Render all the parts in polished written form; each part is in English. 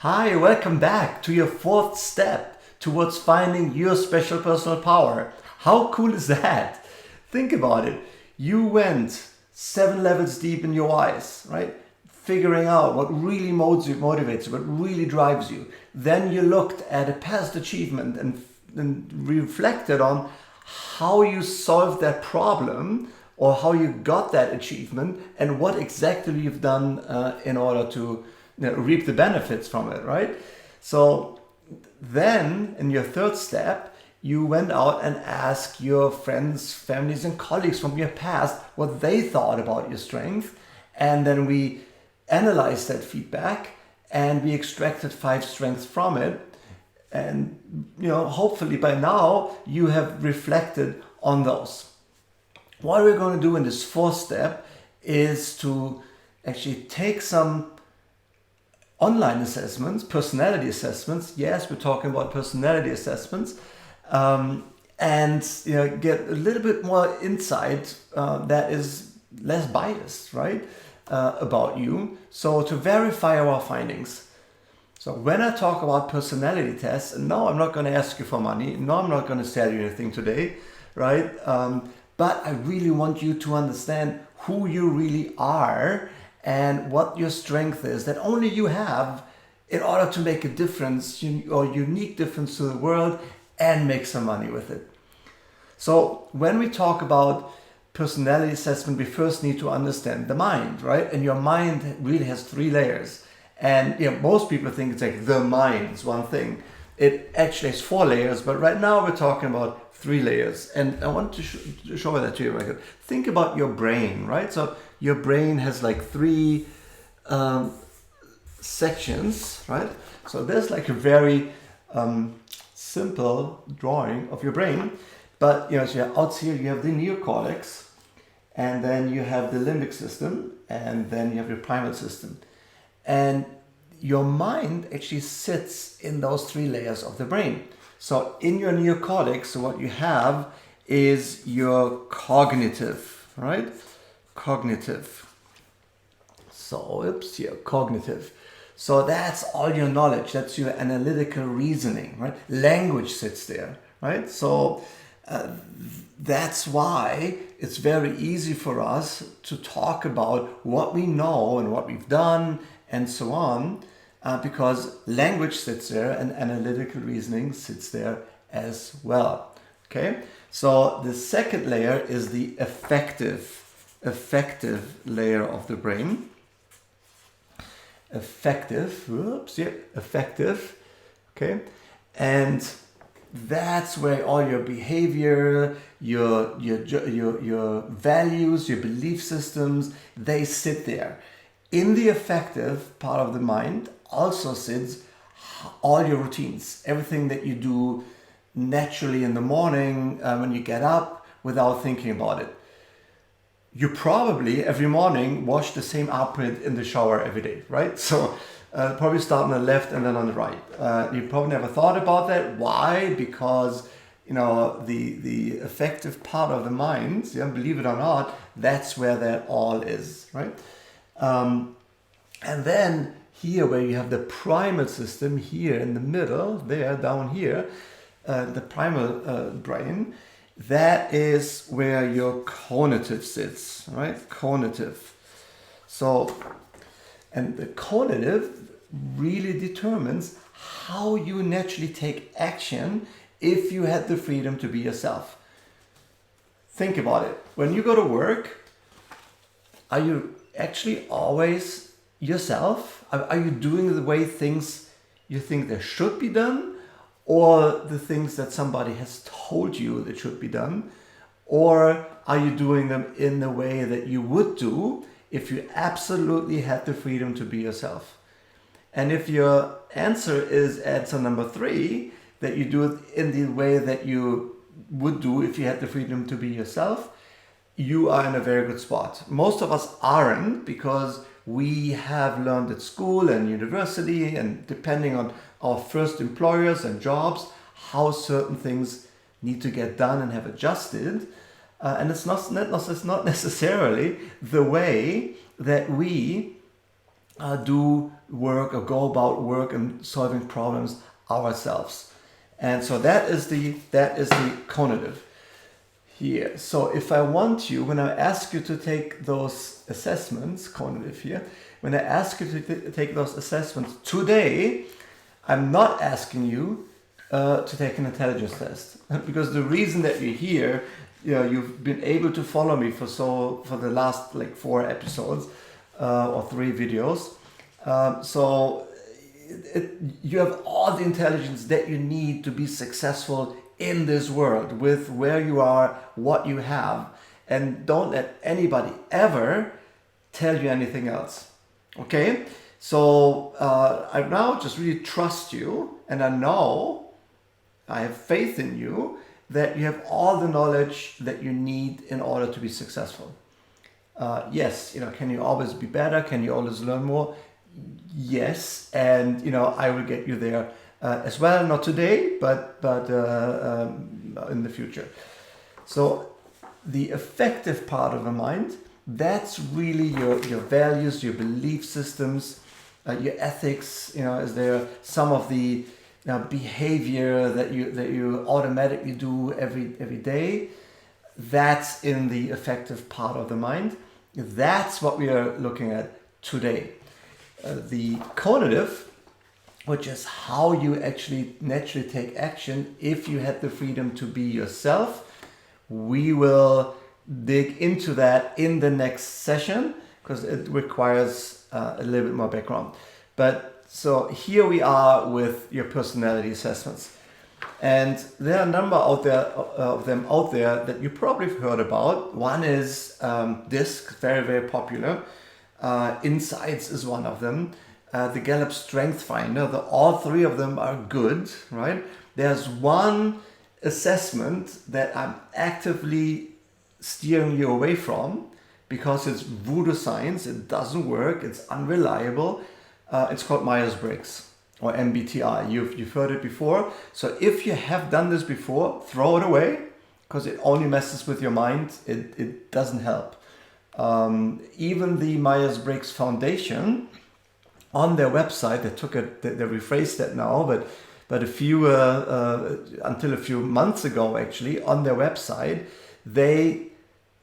Hi, welcome back to your fourth step towards finding your special personal power. How cool is that? Think about it. You went 7 levels deep in your whys, right? Figuring out what really motivates you, what really drives you. Then you looked at a past achievement and reflected on how you solved that problem or how you got that achievement and what exactly you've done in order to reap the benefits from it, right? So then in your third step, you went out and asked your friends, families, and colleagues from your past what they thought about your strength. And then we analyzed that feedback and we extracted 5 strengths from it. And hopefully by now you have reflected on those. What we're going to do in this fourth step is to actually take some online assessments, personality assessments. Yes, we're talking about personality assessments, and get a little bit more insight that is less biased, right, about you. So to verify our findings. So when I talk about personality tests, and no, I'm not going to ask you for money. No, I'm not going to sell you anything today, right? But I really want you to understand who you really are and what your strength is that only you have in order to make a difference or unique difference to the world and make some money with it. So when we talk about personality assessment, we first need to understand the mind, right? And your mind really has 3 layers. And most people think it's like the mind is one thing. It actually has 4 layers, but right now we're talking about 3 layers. And I want to show that to you. Right? Think about your brain, right? So your brain has like 3 sections, right? So there's like a very simple drawing of your brain. But so out here you have the neocortex, and then you have the limbic system, and then you have your primal system. And your mind actually sits in those 3 layers of the brain. So in your neocortex, so what you have is your cognitive, right? Cognitive. So, cognitive. So that's all your knowledge. That's your analytical reasoning, right? Language sits there, right? So that's why it's very easy for us to talk about what we know and what we've done and so on, because language sits there and analytical reasoning sits there as well. Okay, so the second layer is the affective layer of the brain. Affective. Okay, and that's where all your behavior, your values, your belief systems, they sit there. In the affective part of the mind also sits all your routines, everything that you do naturally in the morning when you get up without thinking about it. You probably every morning wash the same armpit in the shower every day, right? So probably start on the left and then on the right. You probably never thought about that. Why? Because the affective part of the mind, believe it or not, that's where that all is, right? And then here where you have the primal system here in the middle, there down here, the primal brain, that is where your cognitive sits, right? Cognitive. So, and the cognitive really determines how you naturally take action if you had the freedom to be yourself. Think about it. When you go to work, are you actually always yourself? Are you doing the way things you think they should be done, or the things that somebody has told you that should be done? Or are you doing them in the way that you would do if you absolutely had the freedom to be yourself? And if your answer is answer number 3, that you do it in the way that you would do if you had the freedom to be yourself, you are in a very good spot. Most of us aren't, because we have learned at school and university, and depending on our first employers and jobs, how certain things need to get done and have adjusted. And it's not necessarily the way that we do work or go about work and solving problems ourselves. And so that is the cognitive here. So if I want you, when I ask you to take those assessments, cognitive here, when I ask you to take those assessments today, I'm not asking you to take an intelligence test, because the reason that you're here, you've been able to follow me for the last like 4 episodes or 3 videos. You have all the intelligence that you need to be successful in this world with where you are, what you have, and don't let anybody ever tell you anything else. Okay? So I now just really trust you, and I have faith in you that you have all the knowledge that you need in order to be successful. Yes, can you always be better? Can you always learn more? Yes, and I will get you there as well. Not today, but in the future. So the affective part of the mind, that's really your values, your belief systems, your ethics. Is there some of the behavior that you automatically do every day? That's in the affective part of the mind. That's what we are looking at today. The cognitive, which is how you actually naturally take action if you had the freedom to be yourself. We will dig into that in the next session because it requires a little bit more background. But so here we are with your personality assessments. And there are a number of them out there that you probably have heard about. One is DISC, very, very popular. Insights is one of them. The Gallup Strength Finder, all 3 of them are good, right? There's one assessment that I'm actively steering you away from because it's voodoo science, it doesn't work, it's unreliable. It's called Myers-Briggs or MBTI. You've heard it before. So if you have done this before, throw it away because it only messes with your mind. It doesn't help. Even the Myers-Briggs Foundation, on their website, they rephrased that now, but until a few months ago, actually, on their website, they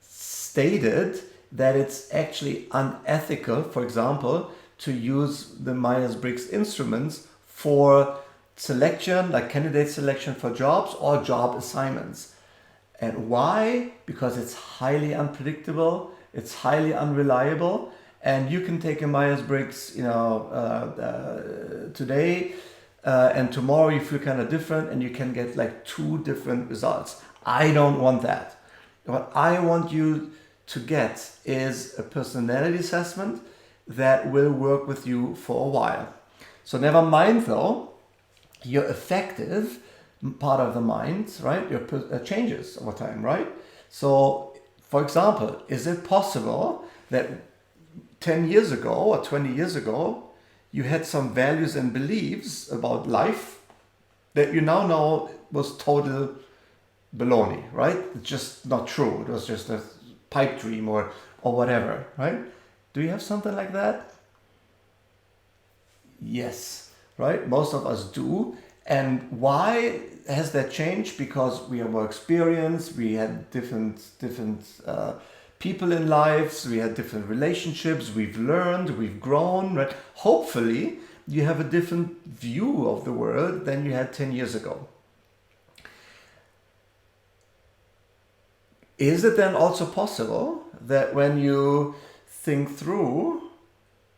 stated that it's actually unethical, for example, to use the Myers-Briggs instruments for selection, like candidate selection for jobs or job assignments. And why? Because it's highly unpredictable, it's highly unreliable, and you can take a Myers-Briggs, today, and tomorrow you feel kind of different, and you can get like 2 different results. I don't want that. What I want you to get is a personality assessment that will work with you for a while. So never mind though, your affective part of the mind, right? Your changes over time, right? So for example, is it possible that 10 years ago or 20 years ago, you had some values and beliefs about life that you now know was total baloney, right? It's just not true. It was just a pipe dream or whatever, right? Do you have something like that? Yes, right? Most of us do. And why has that changed? Because we are more experienced, we had different people in lives, we had different relationships, we've learned, we've grown, right? Hopefully you have a different view of the world than you had 10 years ago. Is it then also possible that when you think through,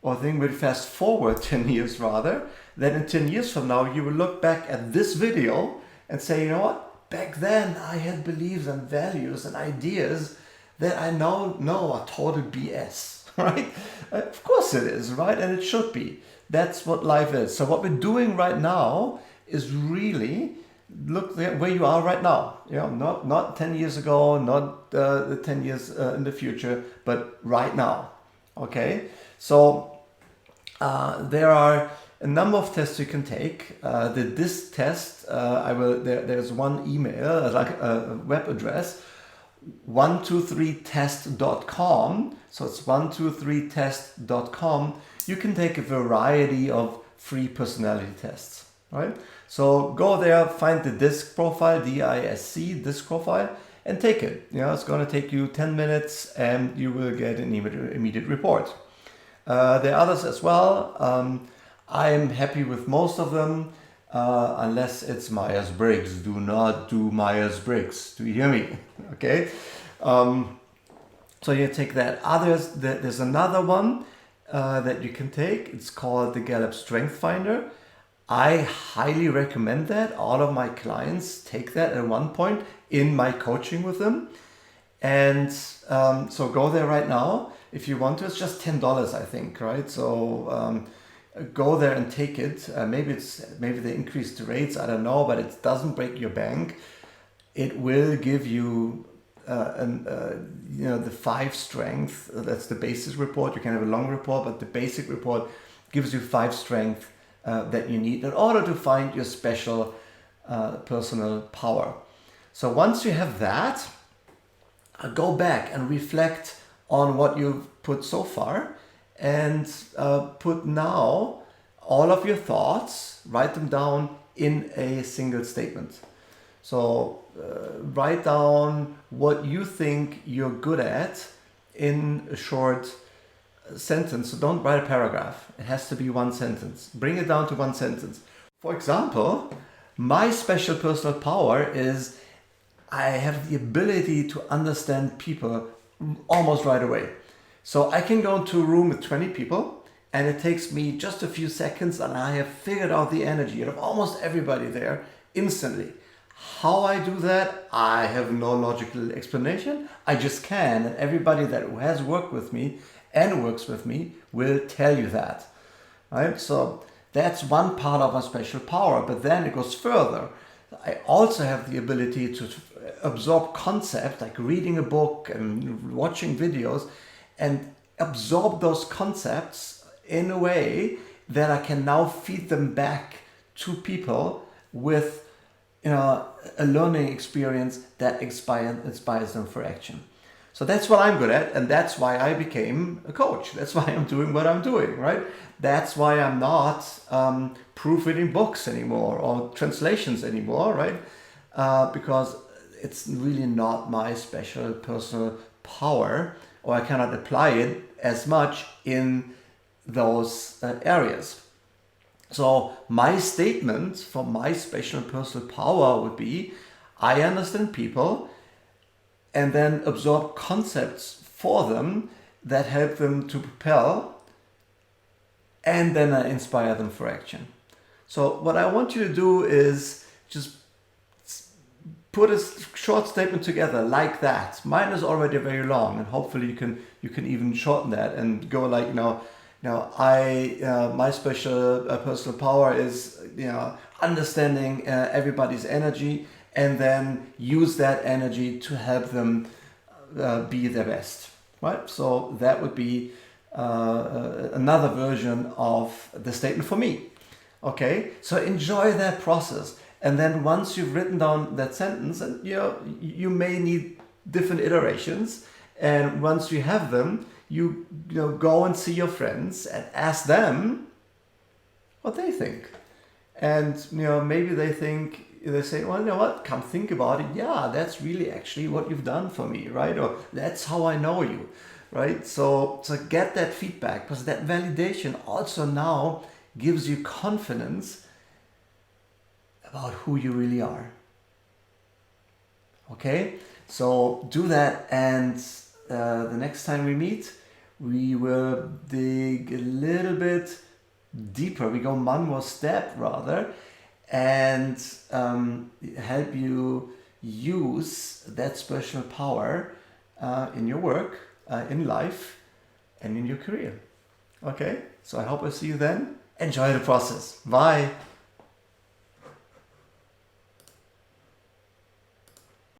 or think very fast forward 10 years rather, that in 10 years from now you will look back at this video and say, you know what, back then I had beliefs and values and ideas that I now know are total BS, right? Of course it is, right? And it should be. That's what life is. So what we're doing right now is really look at where you are right now. Not 10 years ago, not 10 years in the future, but right now. Okay? So there are a number of tests you can take. This test, there's one email, like a web address, 123test.com. So it's 123test.com. you can take a variety of free personality tests, right? So go there, find the DISC profile, D-I-S-C, DISC profile, and take it. It's going to take you 10 minutes and you will get an immediate report. There are others as well. I'm happy with most of them, unless it's Myers-Briggs. Do not do Myers-Briggs. Do you hear me? Okay. So you take that. There's another one that you can take. It's called the Gallup Strength Finder. I highly recommend that. All of my clients take that at one point in my coaching with them. And so go there right now if you want to. It's just $10, I think, right? So go there and take it. Maybe they increased the rates, I don't know, but it doesn't break your bank. It will give you the 5 strength. That's the basis report. You can have a long report, but the basic report gives you 5 strength that you need in order to find your special personal power. So once you have that, go back and reflect on what you've put so far, and put now all of your thoughts, write them down in a single statement. So write down what you think you're good at in a short sentence. So don't write a paragraph. It has to be one sentence. Bring it down to one sentence. For example, my special personal power is I have the ability to understand people almost right away. So I can go into a room with 20 people and it takes me just a few seconds and I have figured out the energy of almost everybody there instantly. How I do that, I have no logical explanation. I just can, and everybody that has worked with me and works with me will tell you that. Right? So that's one part of my special power, but then it goes further. I also have the ability to absorb concepts, like reading a book and watching videos, and absorb those concepts in a way that I can now feed them back to people with a learning experience that inspires them for action. So that's what I'm good at, and that's why I became a coach. That's why I'm doing what I'm doing, right? That's why I'm not proofreading books anymore or translations anymore, right? Because it's really not my special personal power, or I cannot apply it as much in those areas. So my statement for my special personal power would be, I understand people and then absorb concepts for them that help them to propel, and then I inspire them for action. So what I want you to do is just put a short statement together like that. Mine is already very long, and hopefully you can even shorten that and go like, my special personal power is understanding everybody's energy, and then use that energy to help them be their best, right? So that would be another version of the statement for me. Okay, so enjoy that process, and then once you've written down that sentence, and you may need different iterations, and once you have them, you go and see your friends and ask them what they think. And maybe they say, well, you know what, come think about it. Yeah, that's really actually what you've done for me, right? Or that's how I know you, right? So get that feedback, because that validation also now gives you confidence about who you really are. Okay, so do that, and the next time we meet, we will dig a little bit deeper. We go one more step rather, and help you use that special power in your work, in life, and in your career. Okay, so I hope I see you then. Enjoy the process. Bye.